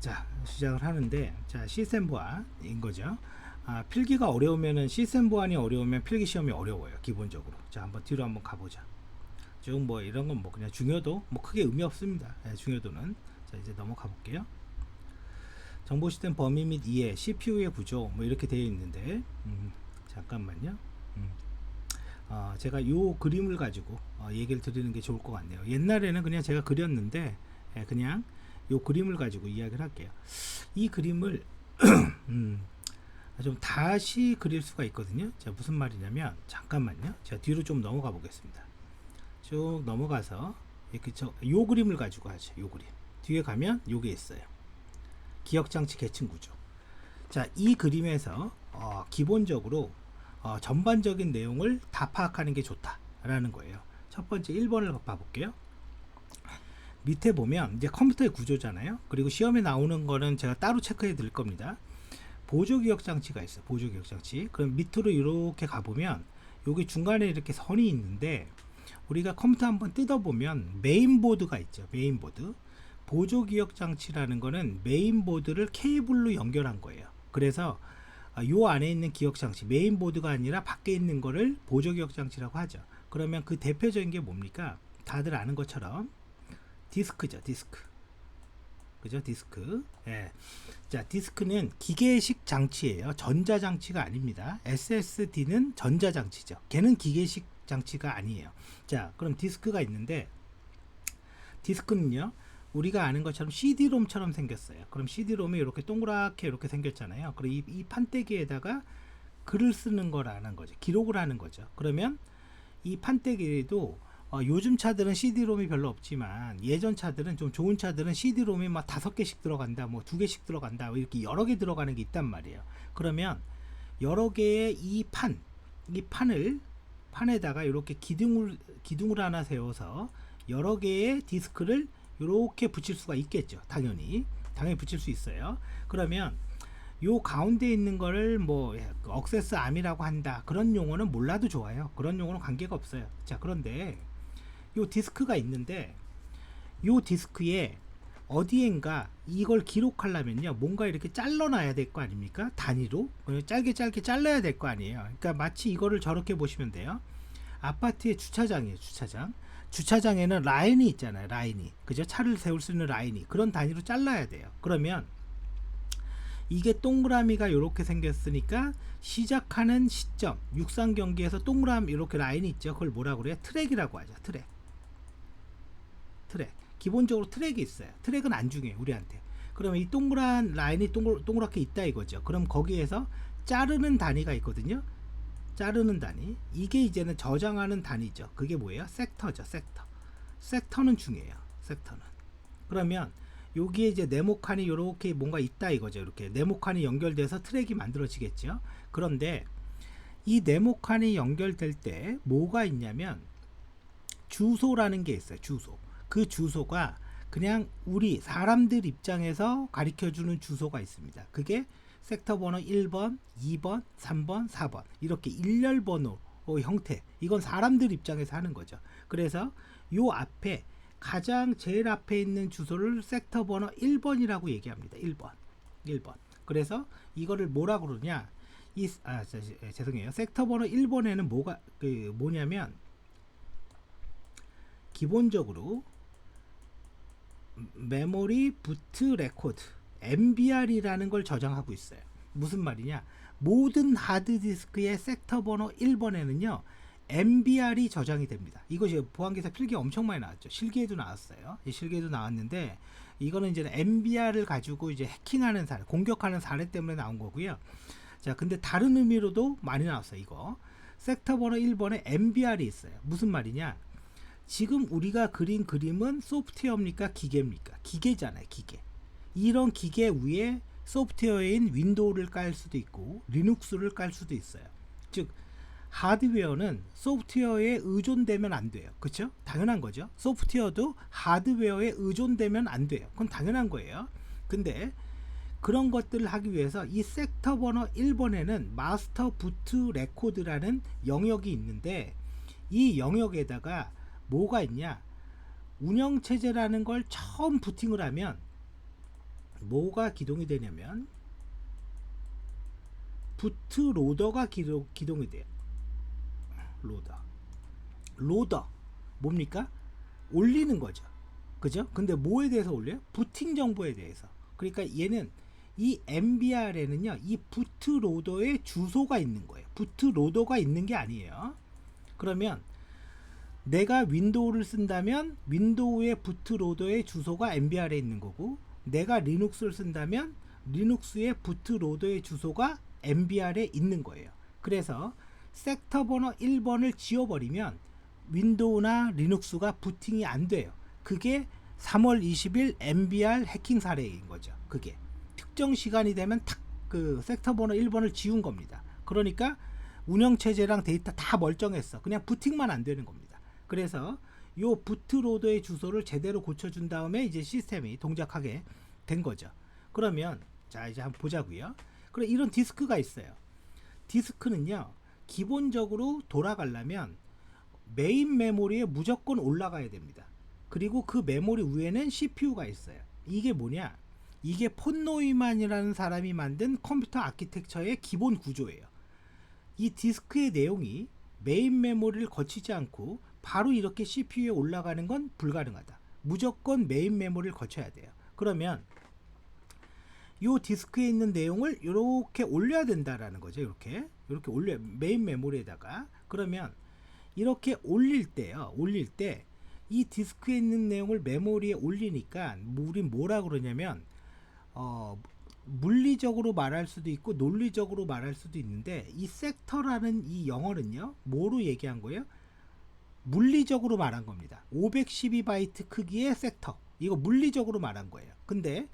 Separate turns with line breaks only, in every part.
자, 시작을 하는데, 자, 시스템 보안인 거죠. 필기가 어려우면은 시스템 보안이 어려우면 필기 시험이 어려워요, 기본적으로. 자, 한번 뒤로 한번 가보자. 좀 뭐 이런 건 뭐 그냥 중요도 뭐 크게 의미 없습니다. 중요도는. 자, 이제 넘어가 볼게요. 정보 시스템 범위 및 이해, CPU의 구조 뭐 이렇게 되어 있는데, 잠깐만요. 제가 요 그림을 가지고 얘기를 드리는 게 좋을 것 같네요. 옛날에는 그냥 제가 그렸는데, 그냥 요 그림을 가지고 이야기를 할게요. 이 그림을 좀 다시 그릴 수가 있거든요. 자, 무슨 말이냐면, 잠깐만요. 제가 뒤로 좀 넘어가 보겠습니다. 쭉 넘어가서 이렇게 요 그림을 가지고 하죠. 요 그림 뒤에 가면 요게 있어요. 기억장치 계층 구조. 자, 이 그림에서 기본적으로 전반적인 내용을 다 파악하는 게 좋다라는 거예요. 첫 번째 1번을 봐볼게요. 밑에 보면 이제 컴퓨터의 구조잖아요. 그리고 시험에 나오는 거는 제가 따로 체크해 드릴 겁니다. 보조기억 장치가 있어요. 보조기억 장치. 그럼 밑으로 이렇게 가보면 여기 중간에 이렇게 선이 있는데, 우리가 컴퓨터 한번 뜯어보면 메인보드가 있죠. 메인보드. 보조기억 장치라는 거는 메인보드를 케이블로 연결한 거예요. 그래서 요 안에 있는 기억 장치, 메인보드가 아니라 밖에 있는 거를 보조기억 장치라고 하죠. 그러면 그 대표적인 게 뭡니까? 다들 아는 것처럼 디스크죠. 디스크. 그죠? 디스크. 예. 자, 디스크는 기계식 장치예요. 전자장치가 아닙니다. SSD는 전자장치죠. 걔는 기계식 장치가 아니에요. 자, 그럼 디스크가 있는데, 디스크는요, 우리가 아는 것처럼 CD롬처럼 생겼어요. 그럼 CD롬이 이렇게 동그랗게 이렇게 생겼잖아요. 그럼 이 판때기에다가 글을 쓰는 거라는 거죠. 기록을 하는 거죠. 그러면 이 판때기도 요즘 차들은 CD롬이 별로 없지만, 예전 차들은 좀 좋은 차들은 CD롬이 막 5개씩 들어간다, 뭐 2개씩 들어간다, 이렇게 여러 개 들어가는 게 있단 말이에요. 그러면 여러 개의 이 판에다가 이렇게 기둥을 하나 세워서 여러 개의 디스크를 이렇게 붙일 수가 있겠죠. 당연히 붙일 수 있어요. 그러면 요 가운데 있는 거를 뭐 억세스 암이라고 한다, 그런 용어는 몰라도 좋아요. 그런 용어는 관계가 없어요. 자, 그런데 요 디스크가 있는데, 요 디스크에 어디엔가 이걸 기록하려면요, 뭔가 이렇게 잘라놔야 될 거 아닙니까? 단위로 짧게 잘라야 될 거 아니에요. 그러니까 마치 이거를 저렇게 보시면 돼요. 아파트의 주차장이에요. 주차장에는 라인이 있잖아요. 라인이, 그죠? 차를 세울 수 있는 라인이 그런 단위로 잘라야 돼요. 그러면 이게 동그라미가 이렇게 생겼으니까 시작하는 시점, 육상 경기에서 동그라미 이렇게 라인이 있죠. 그걸 뭐라 그래요? 트랙이라고 하죠. 트랙. 기본적으로 트랙이 있어요. 트랙은 안 중요해요, 우리한테. 그러면 이 동그란 라인이 동그랗게 있다 이거죠. 그럼 거기에서 자르는 단위가 있거든요. 자르는 단위, 이게 이제는 저장하는 단위죠. 그게 뭐예요? 섹터죠. 섹터는 중요해요. 섹터는. 그러면 여기에 이제 네모칸이 이렇게 뭔가 있다 이거죠. 이렇게 네모칸이 연결돼서 트랙이 만들어지겠죠. 그런데 이 네모칸이 연결될 때 뭐가 있냐면 주소라는 게 있어요. 주소. 그 주소가 그냥 우리 사람들 입장에서 가리켜주는 주소가 있습니다. 그게 섹터 번호 1번, 2번, 3번, 4번 이렇게 일렬 번호 형태. 이건 사람들 입장에서 하는 거죠. 그래서 요 앞에 가장 제일 앞에 있는 주소를 섹터 번호 1번이라고 얘기합니다. 1번. 그래서 이거를 뭐라고 그러냐? 죄송해요. 섹터 번호 1번에는 뭐냐면 기본적으로 메모리 부트 레코드 MBR이라는 걸 저장하고 있어요. 무슨 말이냐? 모든 하드디스크의 섹터 번호 1번에는요 MBR이 저장이 됩니다. 이것이 보안기사 필기에 엄청 많이 나왔죠. 실기에도 나왔어요. 실기에도 나왔는데, 이거는 이제 MBR을 가지고 이제 해킹하는 사례, 공격하는 사례 때문에 나온 거고요. 자, 근데 다른 의미로도 많이 나왔어요. 이거 섹터 번호 1번에 MBR이 있어요. 무슨 말이냐? 지금 우리가 그린 그림은 소프트웨어입니까? 기계입니까? 기계잖아요. 기계. 이런 기계 위에 소프트웨어인 윈도우를 깔 수도 있고 리눅스를 깔 수도 있어요. 즉 하드웨어는 소프트웨어에 의존되면 안 돼요. 그렇죠? 당연한 거죠. 소프트웨어도 하드웨어에 의존되면 안 돼요. 그건 당연한 거예요. 근데 그런 것들을 하기 위해서 이 섹터 번호 1번에는 마스터 부트 레코드라는 영역이 있는데, 이 영역에다가 뭐가 있냐? 운영체제라는 걸 처음 부팅을 하면 뭐가 기동이 되냐면 부트로더가 기동이 돼요. 로더 뭡니까? 올리는 거죠. 그죠? 근데 뭐에 대해서 올려요? 부팅 정보에 대해서. 그러니까 얘는 이 MBR에는요, 이 부트로더의 주소가 있는 거예요. 부트로더가 있는 게 아니에요. 그러면 내가 윈도우를 쓴다면 윈도우의 부트로더의 주소가 MBR에 있는 거고, 내가 리눅스를 쓴다면 리눅스의 부트로더의 주소가 MBR에 있는 거예요. 그래서 섹터 번호 1번을 지워버리면 윈도우나 리눅스가 부팅이 안 돼요. 그게 3월 20일 MBR 해킹 사례인 거죠. 그게 특정 시간이 되면 탁 그 섹터 번호 1번을 지운 겁니다. 그러니까 운영체제랑 데이터 다 멀쩡했어. 그냥 부팅만 안 되는 겁니다. 그래서 요 부트로더의 주소를 제대로 고쳐준 다음에 이제 시스템이 동작하게 된 거죠. 그러면 자, 이제 한번 보자고요. 그래, 이런 디스크가 있어요. 디스크는요, 기본적으로 돌아가려면 메인 메모리에 무조건 올라가야 됩니다. 그리고 그 메모리 위에는 CPU가 있어요. 이게 뭐냐? 이게 폰 노이만이라는 사람이 만든 컴퓨터 아키텍처의 기본 구조예요. 이 디스크의 내용이 메인 메모리를 거치지 않고 바로 이렇게 CPU에 올라가는 건 불가능하다. 무조건 메인 메모리를 거쳐야 돼요. 그러면 요 디스크에 있는 내용을 이렇게 올려야 된다라는 거죠. 이렇게 올려, 메인 메모리에다가. 그러면 이렇게 올릴 때요, 올릴 때 이 디스크에 있는 내용을 메모리에 올리니까 우린 뭐라 그러냐면 물리적으로 말할 수도 있고 논리적으로 말할 수도 있는데, 이 섹터라는 이 영어는요, 뭐로 얘기한 거예요? 물리적으로 말한 겁니다. 512바이트 크기의 섹터, 이거 물리적으로 말한 거예요. 근데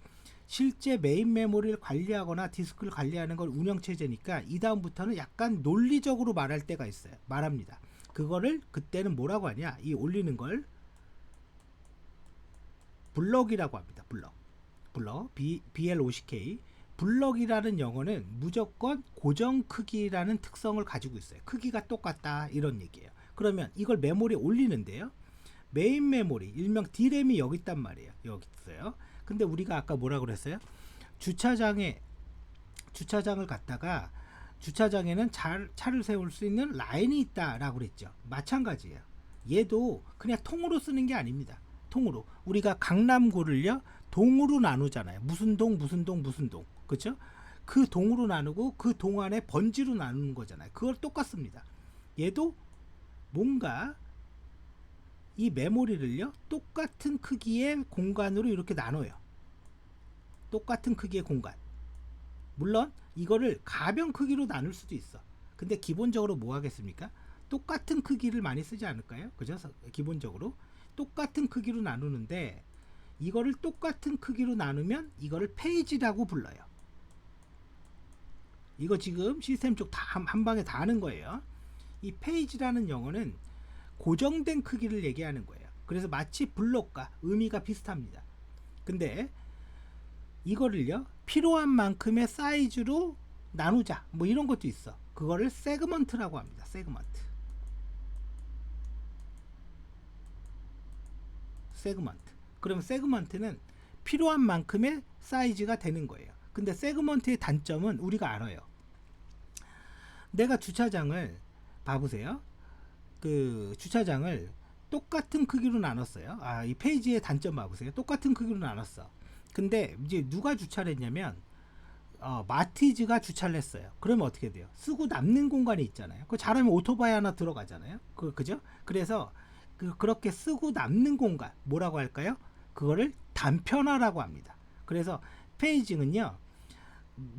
실제 메인 메모리를 관리하거나 디스크를 관리하는 건 운영체제니까 이 다음부터는 약간 논리적으로 말할 때가 있어요. 말합니다. 그거를 그때는 뭐라고 하냐, 이 올리는 걸 블럭이라고 합니다. 블럭 BLOCK. 블럭이라는 영어는 무조건 고정 크기라는 특성을 가지고 있어요. 크기가 똑같다, 이런 얘기예요. 그러면 이걸 메모리에 올리는데요, 메인 메모리, 일명 D램이 여기 있단 말이에요. 여기 있어요. 근데 우리가 아까 뭐라 그랬어요? 주차장을 갖다가 주차장에는 차를 세울 수 있는 라인이 있다라고 그랬죠. 마찬가지예요. 얘도 그냥 통으로 쓰는 게 아닙니다. 통으로 우리가 강남구를요, 동으로 나누잖아요. 무슨 동 그렇죠? 그 동으로 나누고 그 동 안에 번지로 나누는 거잖아요. 그걸 똑같습니다. 얘도 뭔가 이 메모리를요, 똑같은 크기의 공간으로 이렇게 나눠요. 똑같은 크기의 공간. 물론 이거를 가변 크기로 나눌 수도 있어. 근데 기본적으로 뭐 하겠습니까? 똑같은 크기를 많이 쓰지 않을까요? 그죠? 기본적으로 똑같은 크기로 나누는데, 이거를 똑같은 크기로 나누면 이거를 페이지라고 불러요. 이거 지금 시스템 쪽 다 한 방에 다 하는 거예요. 이 페이지라는 영어는 고정된 크기를 얘기하는 거예요. 그래서 마치 블록과 의미가 비슷합니다. 근데 이거를요, 필요한 만큼의 사이즈로 나누자, 뭐 이런 것도 있어. 그거를 세그먼트라고 합니다. 세그먼트. 그럼 세그먼트는 필요한 만큼의 사이즈가 되는 거예요. 근데 세그먼트의 단점은 우리가 알아요. 내가 주차장을 봐보세요. 그 주차장을 똑같은 크기로 나눴어요. 이 페이지의 단점 봐보세요. 똑같은 크기로 나눴어. 근데 이제 누가 주차를 했냐면 마티즈가 주차를 했어요. 그러면 어떻게 돼요? 쓰고 남는 공간이 있잖아요. 그 잘하면 오토바이 하나 들어가잖아요. 그죠? 그래서 그렇게 쓰고 남는 공간, 뭐라고 할까요? 그거를 단편화라고 합니다. 그래서 페이징은요,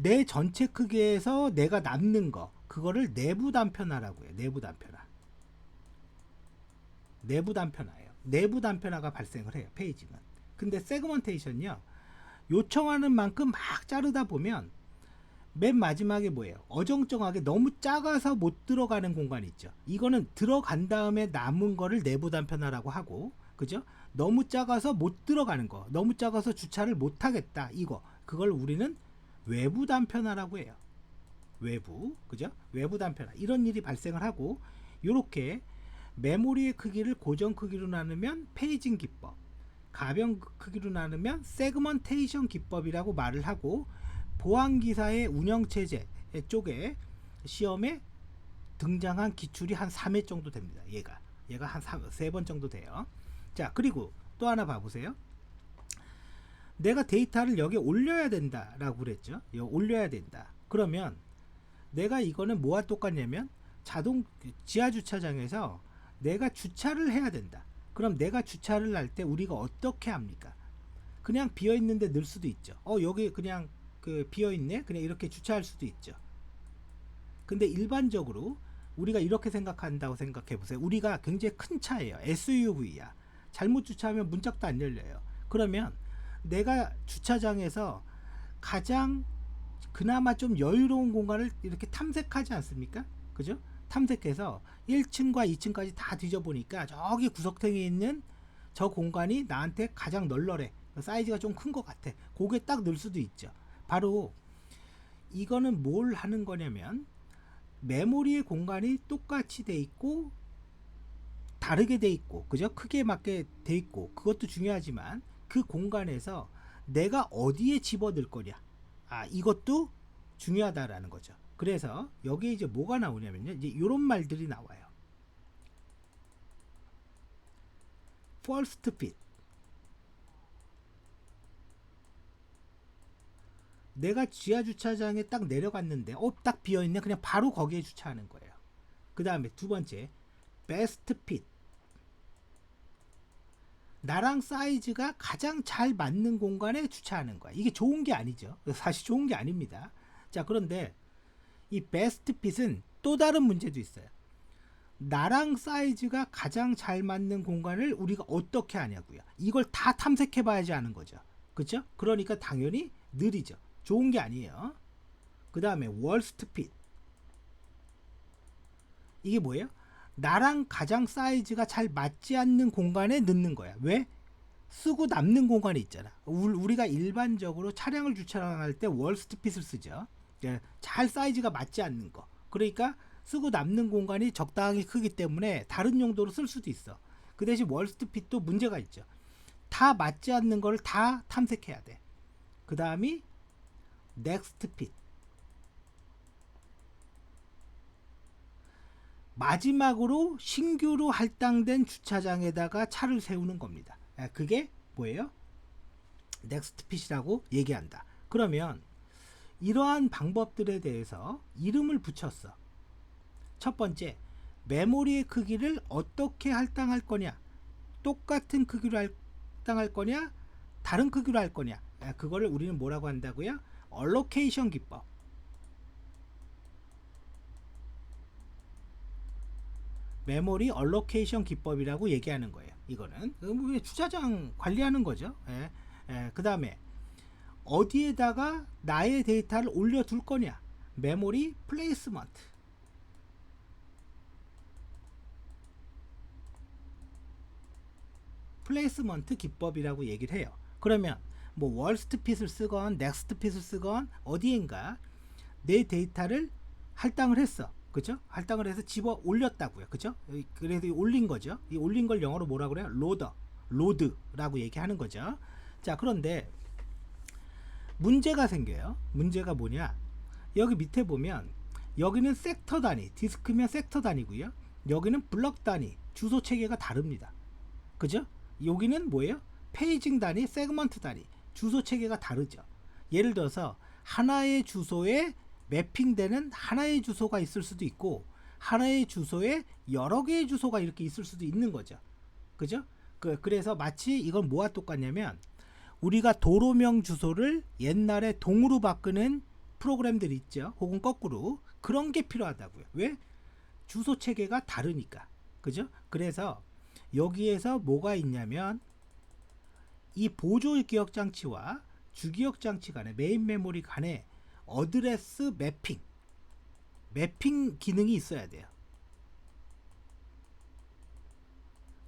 내 전체 크기에서 내가 남는 거, 그거를 내부 단편화라고 해요. 내부 단편화예요. 내부 단편화가 발생을 해요, 페이징은. 근데 세그먼테이션은요, 요청하는 만큼 막 자르다 보면 맨 마지막에 뭐예요? 어정쩡하게 너무 작아서 못 들어가는 공간이 있죠. 이거는 들어간 다음에 남은 거를 내부 단편화라고 하고, 그죠? 너무 작아서 못 들어가는 거, 너무 작아서 주차를 못 하겠다, 그걸 우리는 외부 단편화라고 해요. 그죠? 외부 단편화. 이런 일이 발생을 하고, 요렇게 메모리의 크기를 고정 크기로 나누면 페이징 기법, 가변 크기로 나누면 세그먼테이션 기법이라고 말을 하고, 보안기사의 운영체제 쪽에 시험에 등장한 기출이 한 3회 정도 됩니다. 얘가 한 3번 정도 돼요. 자, 그리고 또 하나 봐보세요. 내가 데이터를 여기 올려야 된다 라고 그랬죠. 여기 올려야 된다. 그러면 내가 이거는 뭐와 똑같냐면, 자동 지하주차장에서 내가 주차를 해야 된다. 그럼 내가 주차를 할 때 우리가 어떻게 합니까? 그냥 비어있는데 넣을 수도 있죠. 여기 그냥 비어있네, 그냥 이렇게 주차할 수도 있죠. 근데 일반적으로 우리가 이렇게 생각한다고 생각해 보세요. 우리가 굉장히 큰 차예요. SUV야. 잘못 주차하면 문짝도 안 열려요. 그러면 내가 주차장에서 가장 그나마 좀 여유로운 공간을 이렇게 탐색하지 않습니까? 그죠? 탐색해서 1층과 2층까지 다 뒤져보니까 저기 구석탱이에 있는 저 공간이 나한테 가장 널널해. 사이즈가 좀 큰 것 같아. 그게 딱 넣을 수도 있죠. 바로 이거는 뭘 하는 거냐면, 메모리의 공간이 똑같이 돼 있고 다르게 돼 있고, 그죠? 크기에 맞게 돼 있고, 그것도 중요하지만 그 공간에서 내가 어디에 집어넣을 거냐, 이것도 중요하다라는 거죠. 그래서 여기에 이제 뭐가 나오냐면요, 이제 이런 말들이 나와요. First fit. 내가 지하 주차장에 딱 내려갔는데 딱 비어있네. 그냥 바로 거기에 주차하는 거예요. 그 다음에 두 번째, best fit. 나랑 사이즈가 가장 잘 맞는 공간에 주차하는 거야. 이게 좋은 게 아니죠. 사실 좋은 게 아닙니다. 자, 그런데 이 베스트 핏은 또 다른 문제도 있어요. 나랑 사이즈가 가장 잘 맞는 공간을 우리가 어떻게 하냐고요. 이걸 다 탐색해 봐야지 하는 거죠. 그렇죠? 그러니까 당연히 느리죠. 좋은 게 아니에요. 그 다음에 worst fit. 이게 뭐예요? 나랑 가장 사이즈가 잘 맞지 않는 공간에 넣는 거야. 왜? 쓰고 남는 공간이 있잖아. 우리가 일반적으로 차량을 주차할 때 월스트 핏을 쓰죠. 잘 사이즈가 맞지 않는 거. 그러니까 쓰고 남는 공간이 적당히 크기 때문에 다른 용도로 쓸 수도 있어. 그 대신 월스트 핏도 문제가 있죠. 다 맞지 않는 걸 다 탐색해야 돼. 그 다음이 넥스트 핏. 마지막으로 신규로 할당된 주차장에다가 차를 세우는 겁니다. 그게 뭐예요? 넥스트 핏이라고 얘기한다. 그러면 이러한 방법들에 대해서 이름을 붙였어. 첫 번째, 메모리의 크기를 어떻게 할당할 거냐, 똑같은 크기로 할당할 거냐, 다른 크기로 할 거냐, 그거를 우리는 뭐라고 한다고요? 얼로케이션 기법. 메모리 얼로케이션 기법이라고 얘기하는 거예요. 이거는 주차장 관리하는 거죠. 그 다음에 어디에다가 나의 데이터를 올려둘 거냐, 메모리 플레이스먼트. 플레이스먼트 기법이라고 얘기를 해요. 그러면 뭐 월스트 핏을 쓰건 넥스트 핏을 쓰건 어디엔가 내 데이터를 할당을 했어. 그죠? 할당을 해서 집어 올렸다고요. 그죠? 그래서 올린 거죠. 이 올린 걸 영어로 뭐라고 그래요? 로드라고 얘기하는 거죠. 자, 그런데 문제가 생겨요. 문제가 뭐냐? 여기 밑에 보면 여기는 섹터 단위, 디스크면 섹터 단위고요. 여기는 블럭 단위, 주소 체계가 다릅니다. 그죠? 여기는 뭐예요? 페이징 단위, 세그먼트 단위, 주소 체계가 다르죠. 예를 들어서 하나의 주소에 매핑되는 하나의 주소가 있을 수도 있고, 하나의 주소에 여러 개의 주소가 이렇게 있을 수도 있는 거죠. 그죠? 그래서 마치 이건 뭐와 똑같냐면, 우리가 도로명 주소를 옛날에 동으로 바꾸는 프로그램들 있죠. 혹은 거꾸로. 그런 게 필요하다고요. 왜? 주소 체계가 다르니까. 그죠? 그래서 여기에서 뭐가 있냐면, 이 보조 기억 장치와 주기억 장치 간에, 메인 메모리 간에 어드레스 매핑 기능이 있어야 돼요.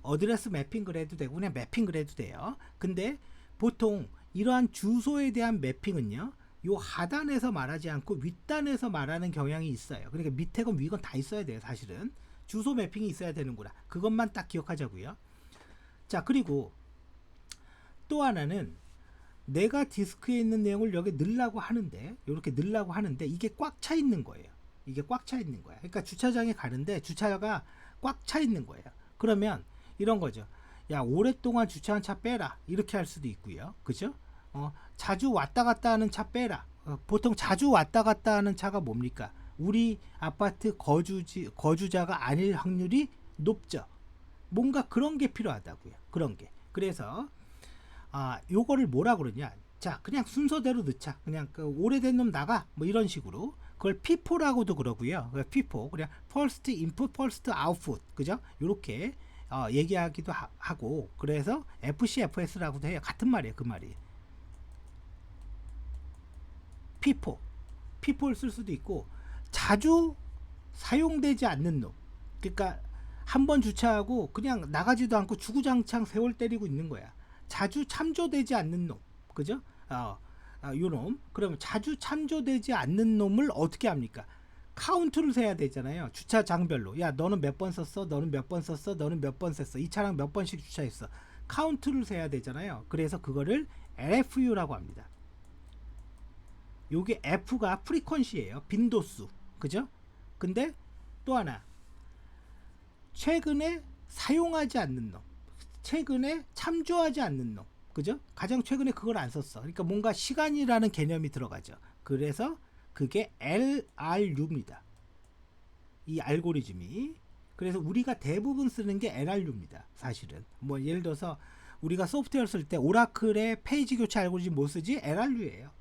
어드레스 매핑 그래도 되고 그냥 매핑 그래도 돼요. 근데 보통 이러한 주소에 대한 매핑은요, 요 하단에서 말하지 않고 윗단에서 말하는 경향이 있어요. 그러니까 밑에건 위건 다 있어야 돼요. 사실은 주소 매핑이 있어야 되는구나. 그것만 딱 기억하자고요. 자, 그리고 또 하나는 내가 디스크에 있는 내용을 여기 넣으려고 하는데, 이렇게 넣으려고 하는데 이게 꽉 차 있는 거예요. 이게 꽉 차 있는 거야. 그러니까 주차장에 가는데 주차가 꽉 차 있는 거예요. 그러면 이런 거죠. 야, 오랫동안 주차한 차 빼라. 이렇게 할 수도 있고요. 그죠? 자주 왔다 갔다 하는 차 빼라. 보통 자주 왔다 갔다 하는 차가 뭡니까? 우리 아파트 거주자가 아닐 확률이 높죠. 뭔가 그런 게 필요하다고요. 그런 게. 그래서 요거를 뭐라 그러냐? 자, 그냥 순서대로 넣자. 그냥 그 오래된 놈 나가. 뭐 이런 식으로. 그걸 FIFO라고도 그러고요. FIFO 그냥 First Input, First Output. 그죠? 요렇게 얘기하기도 하고. 그래서 FCFS라고도 해요. 같은 말이에요. 그 말이. FIFO를 쓸 수도 있고, 자주 사용되지 않는 놈. 그러니까 한 번 주차하고 그냥 나가지도 않고 주구장창 세월 때리고 있는 거야. 자주 참조되지 않는 놈. 그죠? 요 놈. 그러면 자주 참조되지 않는 놈을 어떻게 합니까? 카운트를 세야 되잖아요. 주차장별로. 야, 너는 몇 번 썼어? 너는 몇 번 썼어? 너는 몇 번 썼어? 이 차량 몇 번씩 주차했어? 카운트를 세야 되잖아요. 그래서 그거를 LFU라고 합니다. 요게 F가 프리퀀시예요. 빈도수. 그죠? 근데 또 하나, 최근에 사용하지 않는 놈, 최근에 참조하지 않는 놈. 그죠? 가장 최근에 그걸 안 썼어. 그러니까 뭔가 시간이라는 개념이 들어가죠. 그래서 그게 LRU입니다. 이 알고리즘이. 그래서 우리가 대부분 쓰는 게 LRU입니다. 사실은. 뭐 예를 들어서 우리가 소프트웨어 쓸 때 오라클의 페이지 교체 알고리즘 뭐 쓰지? LRU예요.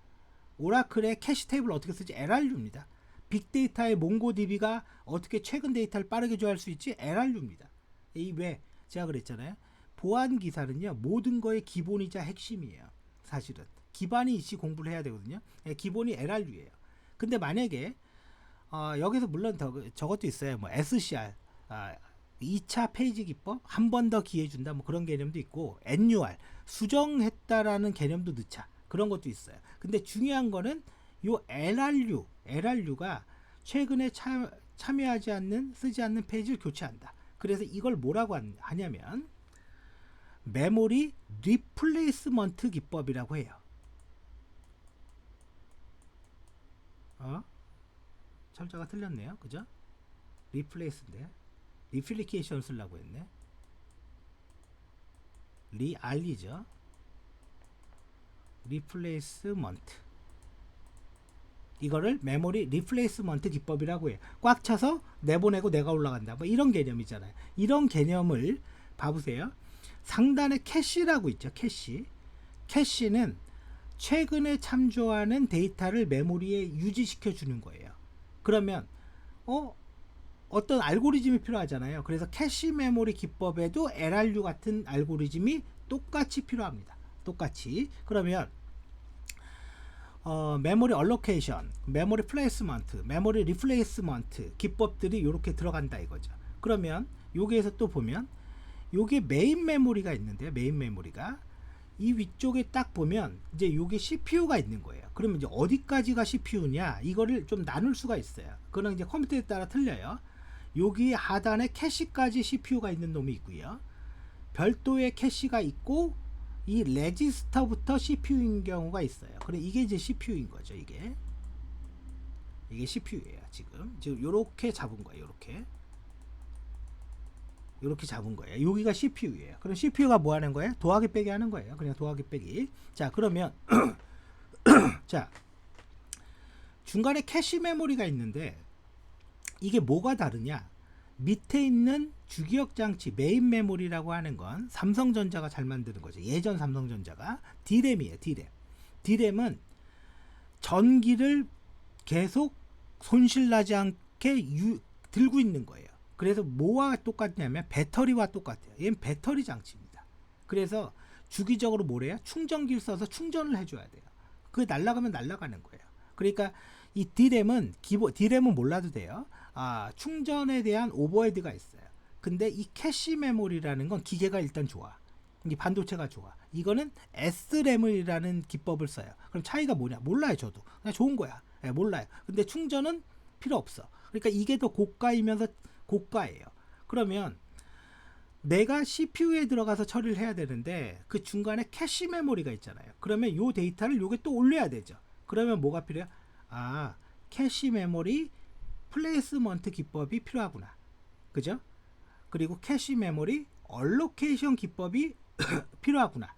오라클의 캐시 테이블 어떻게 쓰지? LRU입니다. 빅데이터의 몽고DB가 어떻게 최근 데이터를 빠르게 조회할 수 있지? LRU입니다. 이 왜? 제가 그랬잖아요. 보안 기사는요, 모든 거의 기본이자 핵심이에요. 사실은 기반이 있이 공부를 해야 되거든요. 기본이 LRU예요. 근데 만약에 여기서 물론 저것도 있어요. 뭐 SCR 2차 페이지 기법 한 번 더 기회 준다. 뭐 그런 개념도 있고, NUR 수정했다라는 개념도 넣자. 그런 것도 있어요. 근데 중요한 거는 요 LRU가 최근에 참여하지 않는, 쓰지 않는 페이지를 교체한다. 그래서 이걸 뭐라고 하냐면 메모리 리플레이스먼트 기법이라고 해요. 철자가 틀렸네요. 그죠? 리플레이스인데 리플리케이션 쓰려고 했네. 리알리죠. 리플레이스먼트. 이거를 메모리 리플레이스먼트 기법이라고 해요. 꽉 차서 내보내고 내가 올라간다. 뭐 이런 개념이잖아요. 이런 개념을 봐보세요. 상단에 캐시라고 있죠. 캐시는 최근에 참조하는 데이터를 메모리에 유지시켜 주는 거예요. 그러면 어떤 알고리즘이 필요하잖아요. 그래서 캐시 메모리 기법에도 LRU 같은 알고리즘이 똑같이 필요합니다. 똑같이. 그러면 메모리 얼로케이션, 메모리 플레이스먼트, 메모리 리플레이스먼트 기법들이 이렇게 들어간다 이거죠. 그러면 여기에서 또 보면 요게 메인 메모리가 있는데요. 메인 메모리가 이 위쪽에 딱 보면 이제 요게 CPU가 있는 거예요. 그러면 이제 어디까지가 CPU냐, 이거를 좀 나눌 수가 있어요. 그거는 이제 컴퓨터에 따라 틀려요. 여기 하단에 캐시까지 CPU가 있는 놈이 있고요. 별도의 캐시가 있고 이 레지스터부터 CPU인 경우가 있어요. 그래, 이게 이제 CPU인 거죠. 이게 CPU예요. 지금 요렇게 잡은 거예요. 요렇게 잡은 거예요. 여기가 CPU예요. 그럼 CPU가 뭐 하는 거예요? 더하기 빼기 하는 거예요. 그냥 더하기 빼기. 자, 그러면 자, 중간에 캐시 메모리가 있는데 이게 뭐가 다르냐? 밑에 있는 주기억 장치 메인 메모리라고 하는 건 삼성전자가 잘 만드는 거죠. 예전 삼성전자가 D램이에요. D램은 전기를 계속 손실나지 않게 들고 있는 거예요. 그래서 뭐와 똑같냐면 배터리와 똑같아요. 얘는 배터리 장치입니다. 그래서 주기적으로 뭐래요? 충전기를 써서 충전을 해줘야 돼요. 그게 날아가면 날아가는 거예요. 그러니까 이 D램은 D램은 몰라도 돼요. 충전에 대한 오버헤드가 있어요. 근데 이 캐시 메모리라는 건 기계가 일단 좋아. 이 반도체가 좋아. 이거는 SRAM이라는 기법을 써요. 그럼 차이가 뭐냐? 몰라요. 저도. 그냥 좋은 거야. 몰라요. 근데 충전은 필요 없어. 그러니까 이게 더 고가이면서 고가예요. 그러면 내가 CPU에 들어가서 처리를 해야 되는데 그 중간에 캐시 메모리가 있잖아요. 그러면 요 데이터를 요게 또 올려야 되죠. 그러면 뭐가 필요해요? 아, 캐시 메모리 플레이스먼트 기법이 필요하구나. 그죠? 그리고 캐시 메모리 얼로케이션 기법이 필요하구나.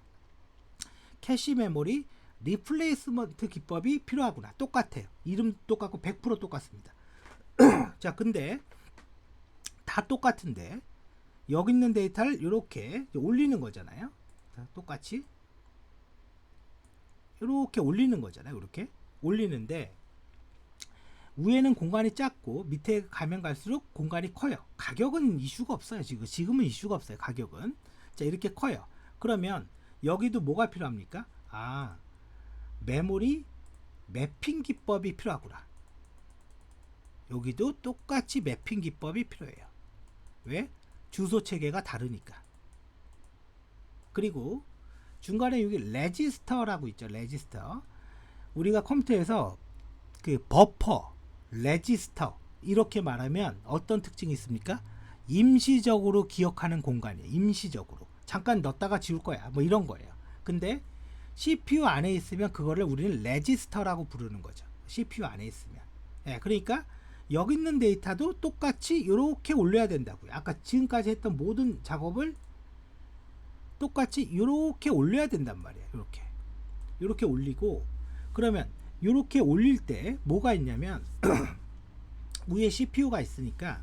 캐시 메모리 리플레이스먼트 기법이 필요하구나. 똑같아요. 이름 똑같고 100% 똑같습니다. 자, 근데 다 똑같은데 여기 있는 데이터를 이렇게 올리는 거잖아요. 자, 똑같이 이렇게 올리는 거잖아요. 이렇게 올리는데 위에는 공간이 작고 밑에 가면 갈수록 공간이 커요. 가격은 이슈가 없어요. 지금은 이슈가 없어요. 가격은. 자, 이렇게 커요. 그러면 여기도 뭐가 필요합니까? 아, 메모리 매핑 기법이 필요하구나. 여기도 똑같이 매핑 기법이 필요해요. 왜? 주소 체계가 다르니까. 그리고 중간에 여기 레지스터라고 있죠. 레지스터. 우리가 컴퓨터에서 그 버퍼, 레지스터 이렇게 말하면 어떤 특징이 있습니까? 임시적으로 기억하는 공간이에요. 임시적으로. 잠깐 넣었다가 지울 거야. 뭐 이런 거예요. 근데 CPU 안에 있으면 그거를 우리는 레지스터라고 부르는 거죠. CPU 안에 있으면. 예, 그러니까 여기 있는 데이터도 똑같이 이렇게 올려야 된다고요. 아까 지금까지 했던 모든 작업을 똑같이 이렇게 올려야 된단 말이에요. 이렇게 올리고, 그러면 이렇게 올릴 때 뭐가 있냐면 위에 CPU가 있으니까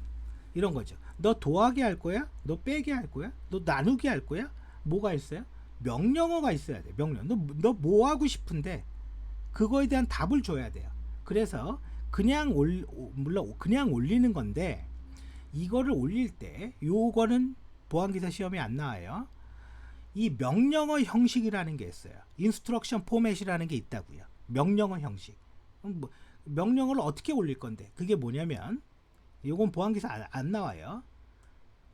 이런 거죠. 너 더하기 할 거야? 너 빼기 할 거야? 너 나누기 할 거야? 뭐가 있어요? 명령어가 있어야 돼. 명령. 너 뭐 하고 싶은데 그거에 대한 답을 줘야 돼요. 그래서 물론 그냥 올리는 건데 이거를 올릴 때 요거는 보안기사 시험에 안 나와요. 이 명령어 형식이라는 게 있어요. 인스트럭션 포맷이라는 게 있다고요. 명령어 형식. 명령어를 어떻게 올릴 건데 그게 뭐냐면 요건 보안기사 안 나와요.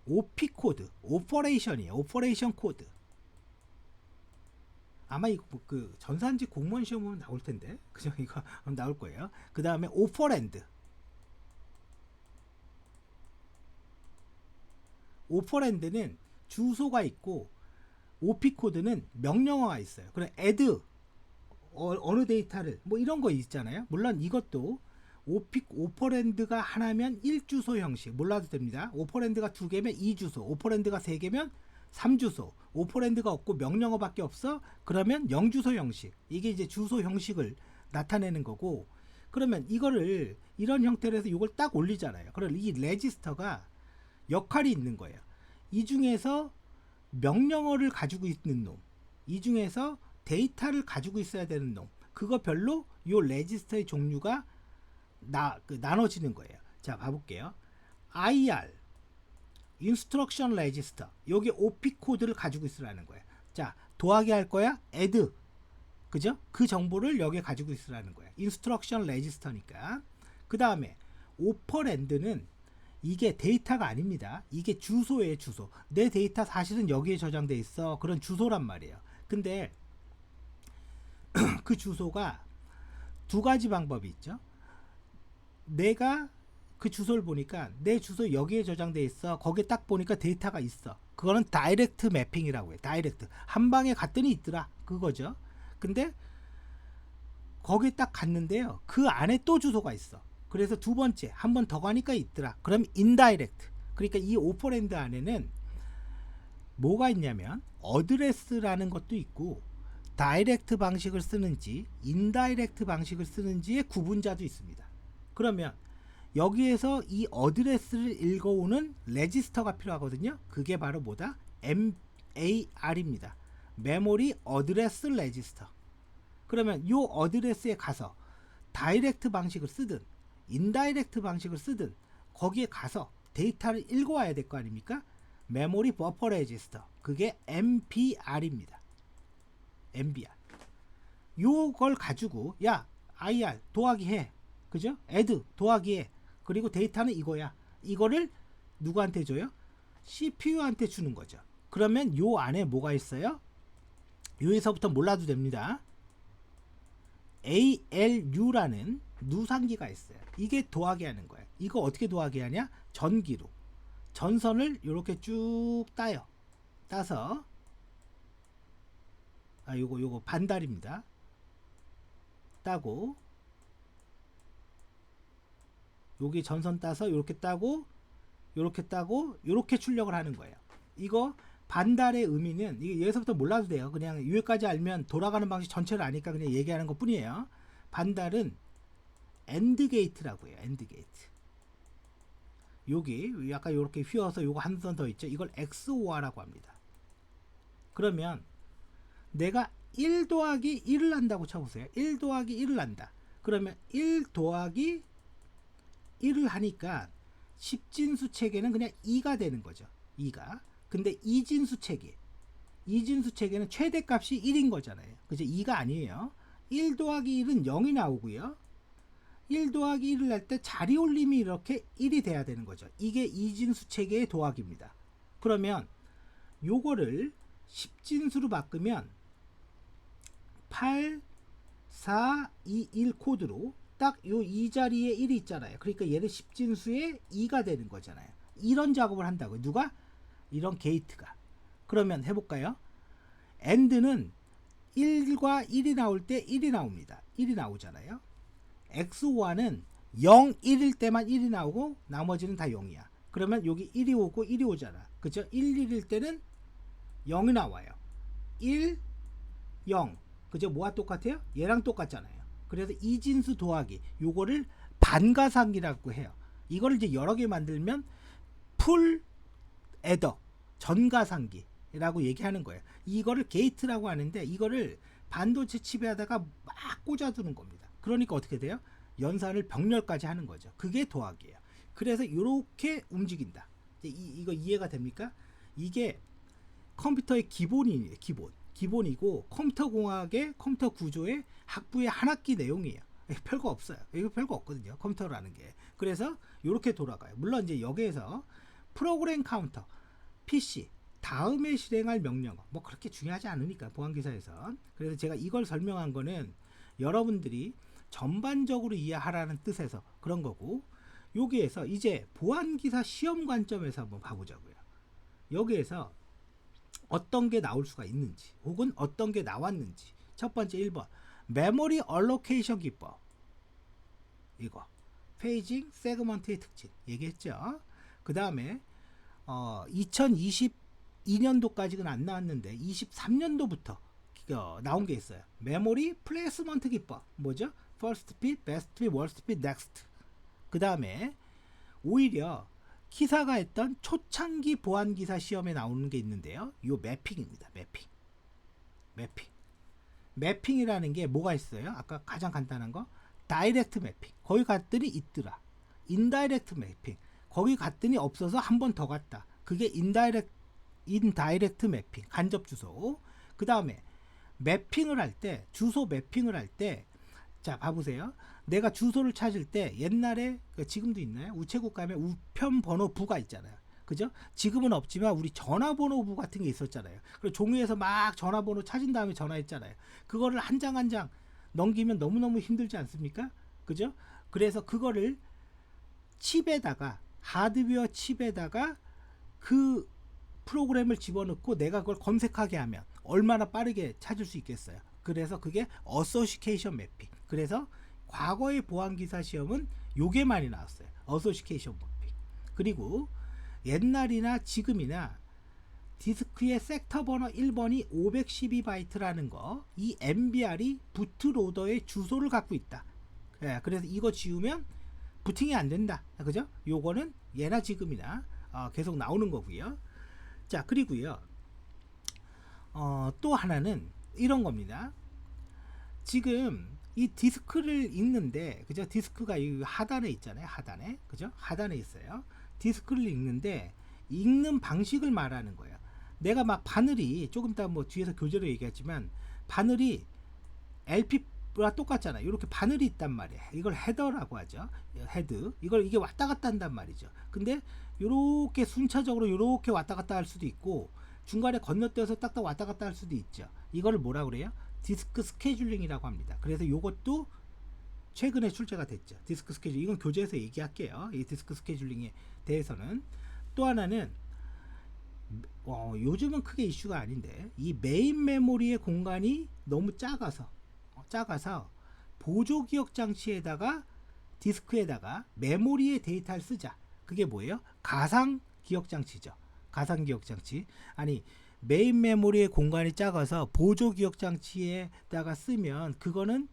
OP 코드, 오퍼레이션이에요. 오퍼레이션 코드. 아마 이거 그 전산직 공무원 시험 보면 나올 텐데 그죠? 이거 나올 거예요. 그 다음에 오퍼랜드. 오퍼랜드는 주소가 있고 OP 코드는 명령어가 있어요. 그럼 add 어느 데이터를 뭐 이런 거 있잖아요. 물론 이것도 오퍼랜드가 하나면 1주소 형식 몰라도 됩니다. 오퍼랜드가 2개면 2주소, 오퍼랜드가 3개면 3주소, 오퍼랜드가 없고 명령어밖에 없어? 그러면 0주소 형식. 이게 이제 주소 형식을 나타내는 거고, 그러면 이거를 이런 형태로 해서 이걸 딱 올리잖아요. 그럼 이 레지스터가 역할이 있는 거예요. 이 중에서 명령어를 가지고 있는 놈, 이 중에서 데이터를 가지고 있어야 되는 놈, 그거 별로 요 레지스터의 종류가 나눠지는 거예요. 자, 봐볼게요. IR 인스트럭션 레지스터, 여기 OP 코드를 가지고 있으라는 거예요. 자, 더하기 할 거야? add, 그죠? 그 정보를 여기에 가지고 있으라는 거예요. 인스트럭션 레지스터니까. 그 다음에 오퍼랜드는 이게 데이터가 아닙니다. 이게 주소예요. 주소. 내 데이터 사실은 여기에 저장돼 있어. 그런 주소란 말이에요. 근데 그 주소가 두 가지 방법이 있죠. 내가 그 주소를 보니까 내 주소 여기에 저장돼 있어. 거기에 딱 보니까 데이터가 있어. 그거는 다이렉트 매핑이라고 해요. 다이렉트. 한 방에 갔더니 있더라. 그거죠. 근데 거기에 딱 갔는데요. 그 안에 또 주소가 있어. 그래서 두 번째 한 번 더 가니까 있더라. 그럼 인다이렉트. 그러니까 이 오퍼랜드 안에는 뭐가 있냐면 어드레스라는 것도 있고 다이렉트 방식을 쓰는지 인다이렉트 방식을 쓰는지의 구분자도 있습니다. 그러면 여기에서 이 어드레스를 읽어오는 레지스터가 필요하거든요. 그게 바로 뭐다? MAR입니다. 메모리 어드레스 레지스터. 그러면 이 어드레스에 가서 다이렉트 방식을 쓰든 인다이렉트 방식을 쓰든 거기에 가서 데이터를 읽어와야 될 거 아닙니까? 메모리 버퍼 레지스터. 그게 MBR입니다. MBR. 요걸 가지고 야 IR 더하기 해. 그죠? add 더하기 해. 그리고 데이터는 이거야. 이거를 누구한테 줘요? CPU한테 주는 거죠. 그러면 요 안에 뭐가 있어요? 여기서부터 몰라도 됩니다. ALU라는 누상기가 있어요. 이게 더하기 하는 거예요. 이거 어떻게 더하기 하냐? 전기로. 전선을 이렇게 쭉 따요. 따서 요거 반달입니다. 따고 여기 전선 따서 이렇게 따고 요렇게 따고 요렇게 출력을 하는 거예요. 이거 반달의 의미는 이게 여기서부터 몰라도 돼요. 그냥 여기까지 알면 돌아가는 방식 전체를 아니까 그냥 얘기하는 것 뿐이에요. 반달은 엔드 게이트라고 해요. 엔드 게이트. 여기 약간 요렇게 휘어서 요거 한 선 더 있죠. 이걸 XOR라고 합니다. 그러면 내가 1 더하기 1을 한다고 쳐보세요. 1 더하기 1을 한다. 그러면 1 더하기 1을 하니까 10진수 체계는 그냥 2가 되는 거죠. 2가. 근데 2진수 체계. 2진수 체계는 최대값이 1인 거잖아요. 그죠? 2가 아니에요. 1 더하기 1은 0이 나오고요. 1 더하기 1을 할 때 자리 올림이 이렇게 1이 돼야 되는 거죠. 이게 2진수 체계의 도합입니다. 그러면 요거를 10진수로 바꾸면 8, 4, 2, 1 코드로 딱 요 이 자리에 1이 있잖아요. 그러니까 얘는 10진수의 2가 되는 거잖아요. 이런 작업을 한다고요. 누가? 이런 게이트가. 그러면 해볼까요? AND는 1과 1이 나올 때 1이 나옵니다. 1이 나오잖아요. XOR는 0, 1일 때만 1이 나오고 나머지는 다 0이야. 그러면 여기 1이 오고 1이 오잖아. 그죠? 1, 1일 때는 0이 나와요. 1, 0. 그죠? 뭐와 똑같아요? 얘랑 똑같잖아요. 그래서 이진수 더하기 요거를 반가상기라고 해요. 이거를 이제 여러 개 만들면 풀 애더 전가상기라고 얘기하는 거예요. 이거를 게이트라고 하는데 이거를 반도체 칩에다가 막 꽂아두는 겁니다. 그러니까 어떻게 돼요? 연산을 병렬까지 하는 거죠. 그게 도학이에요. 그래서 이렇게 움직인다. 이거 이해가 됩니까? 이게 컴퓨터의 기본이에요. 기본이고 컴퓨터 공학의 컴퓨터 구조의 학부의 한 학기 내용이에요. 별거 없어요. 이거 별거 없거든요. 컴퓨터라는 게. 그래서 이렇게 돌아가요. 물론 이제 여기에서 프로그램 카운터, PC, 다음에 실행할 명령어 뭐 그렇게 중요하지 않으니까 보안기사에선. 그래서 제가 이걸 설명한 거는 여러분들이 전반적으로 이해하라는 뜻에서 그런 거고, 여기에서 이제 보안기사 시험 관점에서 한번 봐보자고요. 여기에서 어떤 게 나올 수가 있는지 혹은 어떤 게 나왔는지. 첫 번째 1번 메모리 얼로케이션 기법, 이거 페이징 세그먼트의 특징 얘기했죠. 그 다음에 2022년도까지는 안 나왔는데 23년도부터 나온 게 있어요. 메모리 플레이스먼트 기법. 뭐죠? First fit, best fit, worst fit, next. 그 다음에 오히려 기사가 했던 초창기 보안기사 시험에 나오는 게 있는데요. 요 매핑입니다. 매핑이라는 게 뭐가 있어요? 아까 가장 간단한 거 다이렉트 매핑. 거기 갔더니 있더라. 인다이렉트 매핑. 거기 갔더니 없어서 한 번 더 갔다. 그게 인다이렉트 매핑. 간접 주소. 그 다음에 매핑을 할 때, 주소 매핑을 할 때, 자 봐보세요. 내가 주소를 찾을 때 옛날에 지금도 있나요? 우체국 가면 우편번호부가 있잖아요. 그죠? 지금은 없지만 우리 전화번호부 같은 게 있었잖아요. 그리고 종이에서 막 전화번호 찾은 다음에 전화했잖아요. 그거를 한 장 한 장 넘기면 너무너무 힘들지 않습니까? 그죠? 그래서 그거를 칩에다가, 하드웨어 칩에다가 그 프로그램을 집어넣고 내가 그걸 검색하게 하면 얼마나 빠르게 찾을 수 있겠어요. 그래서 그게 어소시케이션 매핑. 그래서 과거의 보안기사 시험은 요게 많이 나왔어요. 어소시케이션 매핑. 그리고 옛날이나 지금이나 디스크의 섹터 번호 1번이 512바이트라는 거, 이 MBR이 부트로더의 주소를 갖고 있다. 그래서 이거 지우면 부팅이 안 된다. 그죠? 요거는 예나 지금이나 계속 나오는 거고요. 자, 그리고요. 또 하나는 이런 겁니다. 지금 이 디스크를 읽는데, 그죠? 디스크가 이 하단에 있잖아요. 하단에. 그죠? 하단에 있어요. 디스크를 읽는데 읽는 방식을 말하는 거예요. 내가 막 바늘이 조금 이따 뭐 뒤에서 교재로 얘기했지만 바늘이 LP와 똑같잖아요. 이렇게 바늘이 있단 말이에요. 이걸 헤더라고 하죠. 헤드. 이게 왔다 갔다 한단 말이죠. 근데 이렇게 순차적으로 이렇게 왔다 갔다 할 수도 있고 중간에 건너뛰어서 딱딱 왔다 갔다 할 수도 있죠. 이거를 뭐라 그래요? 디스크 스케줄링이라고 합니다. 그래서 이것도 최근에 출제가 됐죠. 디스크 스케줄. 이건 교재에서 얘기할게요. 이 디스크 스케줄링에 대해서는. 또 하나는 요즘은 크게 이슈가 아닌데 이 메인 메모리의 공간이 너무 작아서 보조 기억 장치에다가 디스크에다가 메모리의 데이터를 쓰자. 그게 뭐예요? 가상 기억 장치죠. 가상 기억 장치. 아니 메인 메모리의 공간이 작아서 보조 기억 장치에다가 쓰면 그거는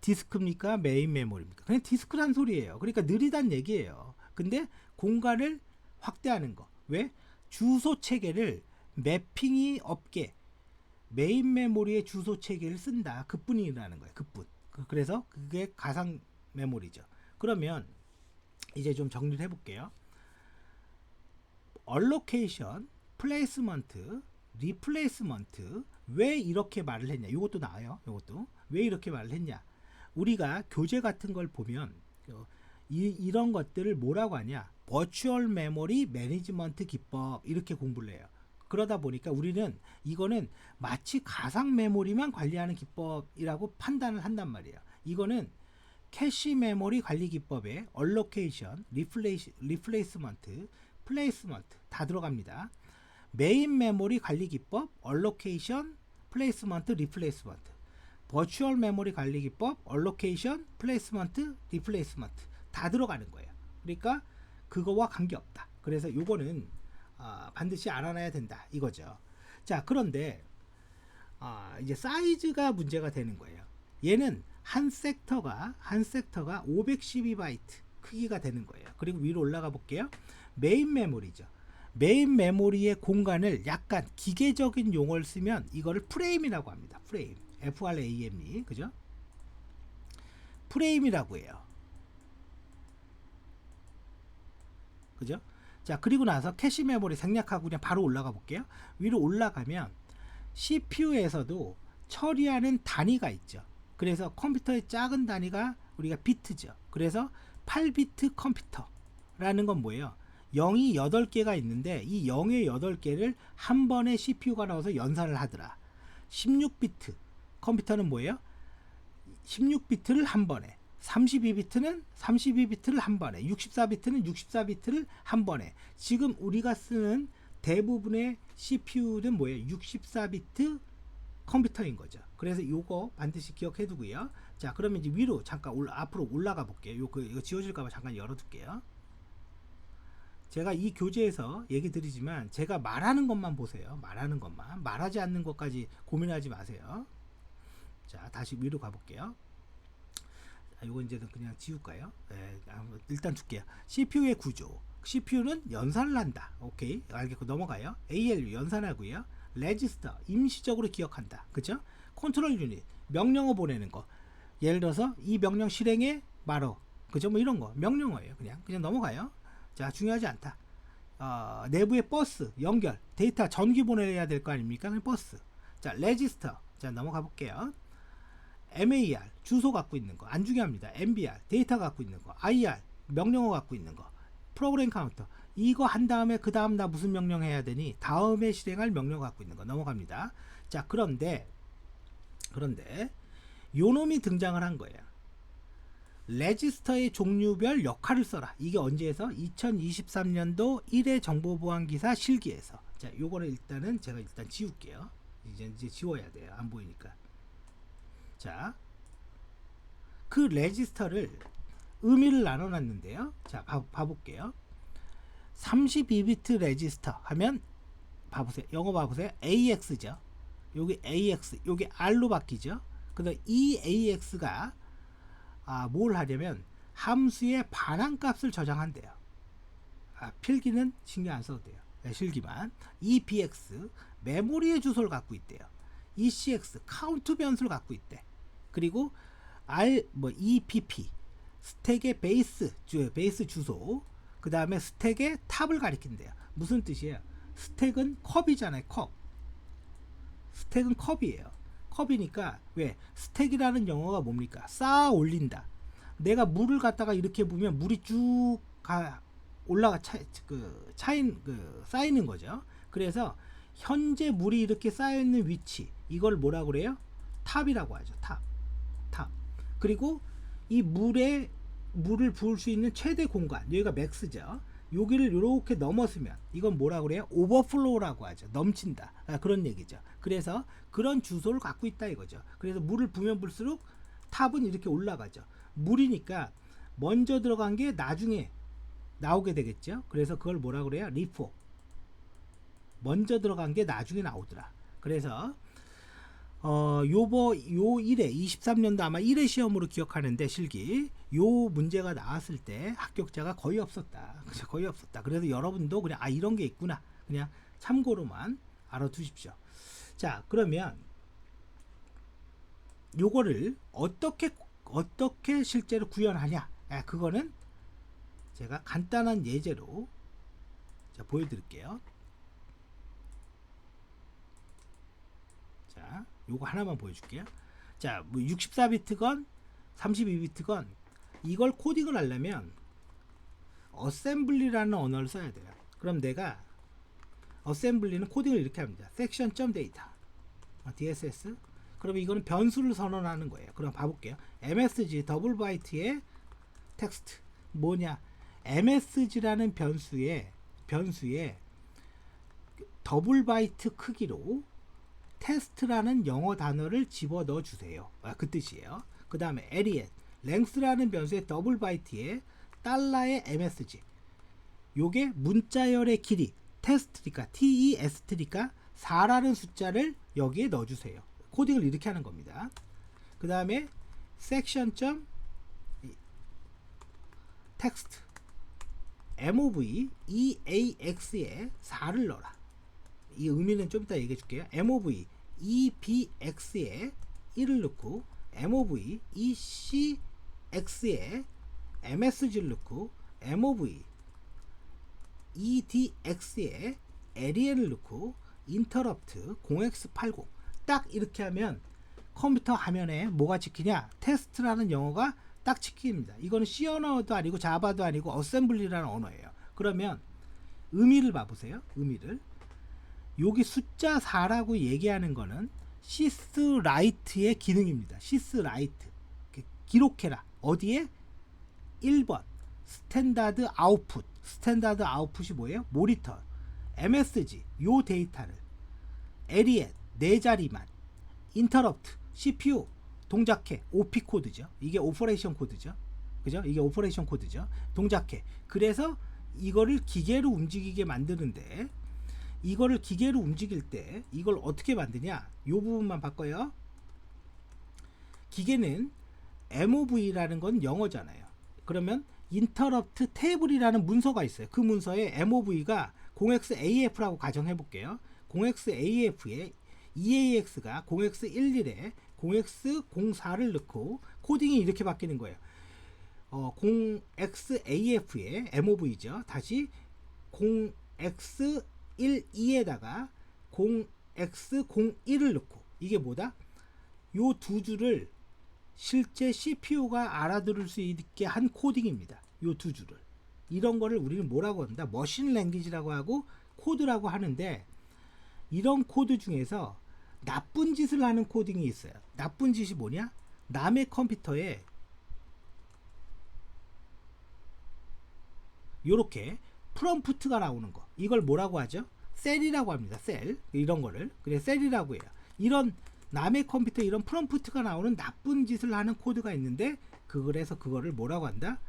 디스크입니까? 메인 메모리입니까? 그냥 디스크란 소리예요. 그러니까 느리단 얘기예요. 근데 공간을 확대하는 거. 왜? 주소 체계를 매핑이 없게 메인 메모리의 주소 체계를 쓴다. 그뿐이라는 거예요. 그뿐. 그래서 그게 가상 메모리죠. 그러면 이제 좀 정리를 해볼게요. allocation, placement, replacement. 왜 이렇게 말을 했냐? 이것도 나와요. 이것도 왜 이렇게 말을 했냐? 우리가 교재 같은 걸 보면 이런 것들을 뭐라고 하냐? 버추얼 메모리 매니지먼트 기법 이렇게 공부를 해요. 그러다 보니까 우리는 이거는 마치 가상 메모리만 관리하는 기법이라고 판단을 한단 말이에요. 이거는 캐시 메모리 관리 기법에 allocation, replacement, placement 다 들어갑니다. 메인 메모리 관리 기법 allocation, placement, replacement. 버추얼 메모리 관리 기법 allocation, placement, replacement 다 들어가는 거예요. 그러니까 그거와 관계없다. 그래서 요거는 반드시 알아놔야 된다 이거죠. 자, 그런데 이제 사이즈가 문제가 되는 거예요. 얘는 한 섹터가 512바이트 크기가 되는 거예요. 그리고 위로 올라가 볼게요. 메인 메모리죠. 메인 메모리의 공간을 약간 기계적인 용어를 쓰면 이거를 프레임이라고 합니다. 프레임. FRAME. 그죠? 프레임이라고 해요. 그죠? 자, 그리고 나서 캐시 메모리 생략하고 그냥 바로 올라가 볼게요. 위로 올라가면 CPU에서도 처리하는 단위가 있죠. 그래서 컴퓨터의 작은 단위가 우리가 비트죠. 그래서 8비트 컴퓨터라는 건 뭐예요? 0이 8개가 있는데 이 0의 8개를 한 번에 CPU가 나와서 연산을 하더라. 16비트 컴퓨터는 뭐예요? 16비트를 한 번에, 32비트는 32비트를 한 번에, 64비트는 64비트를 한 번에. 지금 우리가 쓰는 대부분의 CPU는 뭐예요? 64비트 컴퓨터인 거죠. 그래서 요거 반드시 기억해 두고요. 자, 그러면 이제 위로 잠깐 앞으로 올라가 볼게요. 이거 지워질까봐 잠깐 열어둘게요. 제가 이 교재에서 얘기 드리지만 제가 말하는 것만 보세요. 말하는 것만. 말하지 않는 것까지 고민하지 마세요. 자, 다시 위로 가볼게요. 이거 이제는 그냥 지울까요? 네, 일단 줄게요. CPU의 구조. CPU는 연산을 한다. 오케이, 알겠고 넘어가요. ALU 연산하고요. 레지스터 임시적으로 기억한다. 그죠? 컨트롤 유닛 명령어 보내는 거. 예를 들어서 이 명령 실행해 말어. 그죠? 뭐 이런 거 명령어예요. 그냥 넘어가요. 자, 중요하지 않다. 내부의 버스 연결 데이터 전기 보내야 될 거 아닙니까? 그냥 버스. 자, 레지스터. 자, 넘어가 볼게요. MAR 주소 갖고 있는 거 안 중요합니다. MBR 데이터 갖고 있는 거, IR 명령어 갖고 있는 거, 프로그램 카운터 이거 한 다음에 그 다음 나 무슨 명령 해야 되니? 다음에 실행할 명령 갖고 있는 거 넘어갑니다. 자, 그런데 요놈이 등장을 한 거예요. 레지스터의 종류별 역할을 써라. 이게 언제에서? 2023년도 1회 정보보안기사 실기에서. 자, 요거를 일단은 제가 일단 지울게요. 이제 지워야 돼요. 안 보이니까. 자, 그 레지스터를 의미를 나눠놨는데요. 자, 봐볼게요. 32비트 레지스터 하면 봐보세요. 영어 봐보세요. AX죠. 여기 AX, 여기 R로 바뀌죠. 그다음 이 AX가 뭘 하냐면 함수의 반환값을 저장한대요. 필기는 신경 안 써도 돼요. 실기만. EBX 메모리의 주소를 갖고 있대요. ECX 카운트 변수를 갖고 있대. 그리고 EPP 스택의 베이스 주소. 그 다음에 스택의 탑을 가리킨대요. 무슨 뜻이에요? 스택은 컵이잖아요. 컵. 스택은 컵이에요. 컵이니까 왜? 스택이라는 영어가 뭡니까? 쌓아 올린다. 내가 물을 갖다가 이렇게 보면 물이 쭉 올라가 쌓이는 거죠. 그래서 현재 물이 이렇게 쌓여 있는 위치, 이걸 뭐라고 그래요? 탑이라고 하죠. 탑. 그리고 이 물을 부을 수 있는 최대 공간, 여기가 맥스죠. 여기를 이렇게 넘었으면 이건 뭐라 그래요? 오버플로우라고 하죠. 넘친다. 그런 얘기죠. 그래서 그런 주소를 갖고 있다 이거죠. 그래서 물을 부면 불수록 탑은 이렇게 올라가죠. 물이니까 먼저 들어간 게 나중에 나오게 되겠죠. 그래서 그걸 뭐라 그래요? 리포. 먼저 들어간 게 나중에 나오더라. 그래서 요 1회 23년도 아마 1회 시험으로 기억하는데 실기 요 문제가 나왔을 때 합격자가 거의 없었다. 거의 없었다. 그래서 여러분도 그냥 이런 게 있구나. 그냥 참고로만 알아두십시오. 자, 그러면 요거를 어떻게 실제로 구현하냐? 그거는 제가 간단한 예제로 보여드릴게요. 자, 요거 하나만 보여줄게요. 자, 뭐 64비트건 32비트건 이걸 코딩을 하려면 어셈블리라는 언어를 써야 돼요. 그럼 내가 어셈블리는 코딩을 이렇게 합니다. section.data DSS. 그럼 이거는 변수를 선언하는 거예요. 그럼 봐볼게요. MSG 더블 바이트의 텍스트 뭐냐? MSG라는 변수에 더블 바이트 크기로 테스트라는 영어 단어를 집어넣어 주세요. 그 뜻이에요. 그 다음에 array length라는 변수의 더블 바이트에 달러의 MSG 요게 문자열의 길이 테스트니까 TEST니까 4라는 숫자를 여기에 넣어주세요. 코딩을 이렇게 하는 겁니다. 그 다음에 section.text mov EAX에 4를 넣어라. 이 의미는 좀 이따 얘기해 줄게요. mov EBX에 1을 넣고 mov ECX에 MSG를 넣고 mov EDX에 ARIA를 넣고 interrupt 0x80 딱 이렇게 하면 컴퓨터 화면에 뭐가 찍히냐? 테스트라는 영어가 딱 찍힙니다. 이거는 C 언어도 아니고 자바도 아니고 어셈블리라는 언어예요. 그러면 의미를 봐보세요. 의미를 여기 숫자 4라고 얘기하는 거는 시스라이트의 기능입니다. 시스라이트 기록해라. 어디에? 1번 스탠다드 아웃풋. 스탠다드 아웃풋이 뭐예요? 모니터 MSG 요 데이터를 에리엣 네 자리만 인터럽트 CPU 동작해 OP 코드죠. 이게 오퍼레이션 코드죠. 그죠? 이게 오퍼레이션 코드죠. 동작해. 그래서 이거를 기계로 움직이게 만드는데 이거를 기계로 움직일 때 이걸 어떻게 만드냐? 요 부분만 바꿔요. 기계는 MOV라는 건 영어잖아요. 그러면 interrupt table이라는 문서가 있어요. 그 문서에 MOV가 0xAF라고 가정해 볼게요. 0xAF에 EAX가 0x11에 0x04를 넣고 코딩이 이렇게 바뀌는 거예요. 0xAF에 MOV죠. 다시 0x12에다가 0x01을 넣고 이게 뭐다? 요 두 줄을 실제 CPU가 알아들을 수 있게 한 코딩입니다. 요 두 줄을. 이런 거를 우리는 뭐라고 한다? 머신 랭귀지라고 하고 코드라고 하는데 이런 코드 중에서 나쁜 짓을 하는 코딩이 있어요. 나쁜 짓이 뭐냐? 남의 컴퓨터에 요렇게 프롬프트가 나오는 거. 이걸 뭐라고 하죠? 셀이라고 합니다. 셀. 이런 거를. 그래 셀이라고 해요. 이런 남의 컴퓨터에 이런 프롬프트가 나오는 나쁜 짓을 하는 코드가 있는데 그래서 그거를 뭐라고 한다?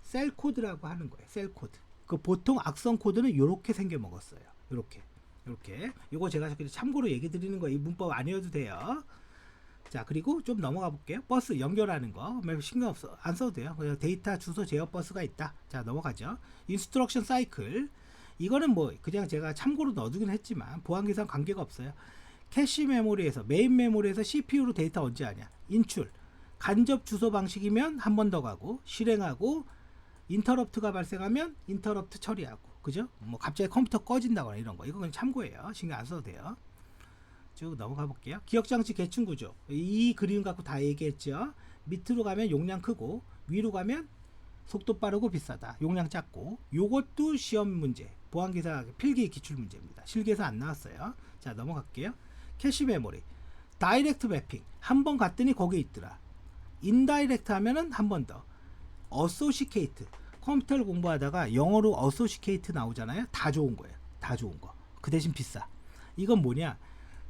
셀 코드라고 하는 거예요. 셀 코드. 그 보통 악성 코드는 요렇게 생겨 먹었어요. 요렇게. 요거 제가 참고로 얘기 드리는 거 이 문법 아니어도 돼요. 자, 그리고 좀 넘어가 볼게요. 버스 연결하는 거 신경 없어 안 써도 돼요. 그냥 데이터 주소 제어 버스가 있다. 자, 넘어가죠. 인스트럭션 사이클. 이거는 뭐 그냥 제가 참고로 넣어두긴 했지만 보안기상 관계가 없어요. 캐시 메모리에서 메인 메모리에서 CPU로 데이터 언제 하냐? 인출. 간접 주소 방식이면 한 번 더 가고 실행하고 인터럽트가 발생하면 인터럽트 처리하고 그죠? 뭐 갑자기 컴퓨터 꺼진다거나 이런 거 이거 그냥 참고예요. 신경 안 써도 돼요. 쭉 넘어가 볼게요. 기억장치 계층 구조. 이 그림 갖고 다 얘기했죠. 밑으로 가면 용량 크고 위로 가면 속도 빠르고 비싸다. 용량 작고. 요것도 시험 문제. 보안기사 필기 기출 문제입니다. 실기에서 안 나왔어요. 자, 넘어갈게요. 캐시 메모리. 다이렉트 매핑. 한 번 갔더니 거기 있더라. 인다이렉트 하면은 한 번 더. 어소시케이트. 컴퓨터를 공부하다가 영어로 어소시케이트 나오잖아요. 다 좋은 거예요. 다 좋은 거. 그 대신 비싸. 이건 뭐냐?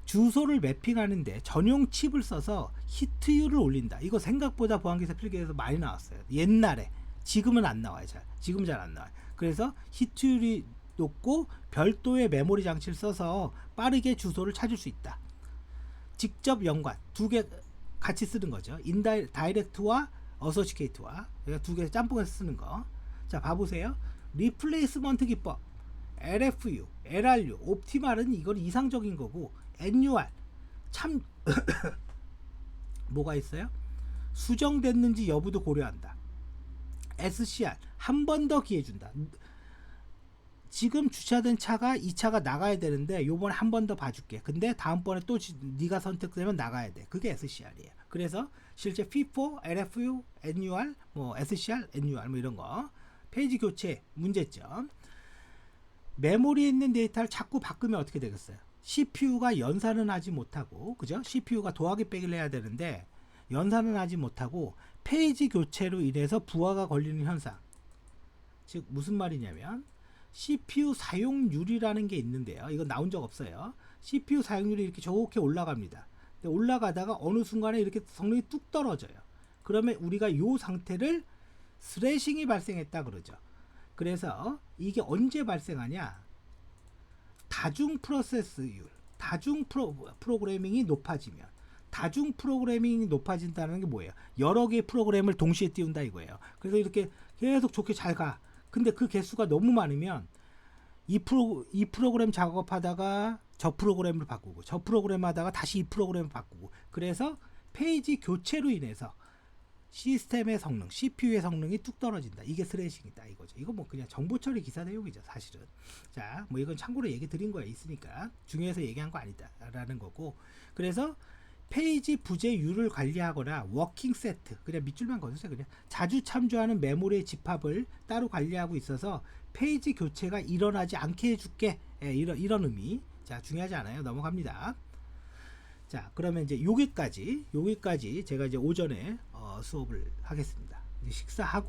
주소를 매핑하는데 전용 칩을 써서 히트율을 올린다. 이거 생각보다 보안기사 필기에서 많이 나왔어요. 옛날에. 지금은 안 나와요. 지금 잘 안 나와요. 그래서 히트율이 높고 별도의 메모리 장치를 써서 빠르게 주소를 찾을 수 있다. 직접 연관 두 개 같이 쓰는 거죠. 다이렉트와 어소시케이트와 두 개 짬뽕해서 쓰는 거. 자, 봐보세요. 리플레이스먼트 기법, LFU, LRU, 옵티말은 이건 이상적인 거고, NUR 참 뭐가 있어요? 수정됐는지 여부도 고려한다. SCR 한 번 더 기회 준다. 지금 주차된 차가 이 차가 나가야 되는데 요번에 한 번 더 봐줄게. 근데 다음번에 또 네가 선택되면 나가야 돼. 그게 SCR이에요. 그래서 실제 FIFO, LFU, NUR, 뭐 SCR, NUR 뭐 이런 거. 페이지 교체 문제점. 메모리에 있는 데이터를 자꾸 바꾸면 어떻게 되겠어요? CPU가 연산은 하지 못하고, 그죠? CPU가 더하기 빼기를 해야 되는데 연산은 하지 못하고 페이지 교체로 인해서 부하가 걸리는 현상. 즉 무슨 말이냐면 CPU 사용률이라는 게 있는데요. 이건 나온 적 없어요. CPU 사용률이 이렇게 좋게 올라갑니다. 근데 올라가다가 어느 순간에 이렇게 성능이 뚝 떨어져요. 그러면 우리가 이 상태를 스래싱이 발생했다 그러죠. 그래서 이게 언제 발생하냐? 다중 프로세스율, 다중 프로그래밍이 높아지면, 다중 프로그래밍이 높아진다는 게 뭐예요? 여러 개의 프로그램을 동시에 띄운다 이거예요. 그래서 이렇게 계속 좋게 잘 가. 근데 그 개수가 너무 많으면 이 프로그램 작업하다가 저 프로그램을 바꾸고, 저 프로그램 하다가 다시 이 프로그램을 바꾸고, 그래서 페이지 교체로 인해서 시스템의 성능, CPU의 성능이 뚝 떨어진다. 이게 스래싱이다 이거죠. 이거 뭐 그냥 정보 처리 기사 내용이죠, 사실은. 자, 뭐 이건 참고로 얘기 드린 거야 있으니까 중요해서 얘기한 거 아니다라는 거고. 그래서 페이지 부재율을 관리하거나 워킹 세트, 그냥 밑줄만 거주세요. 그냥 자주 참조하는 메모리의 집합을 따로 관리하고 있어서 페이지 교체가 일어나지 않게 해줄게. 이런 의미. 자, 중요하지 않아요. 넘어갑니다. 자, 그러면 이제 여기까지 제가 이제 오전에 수업을 하겠습니다. 이제 식사하고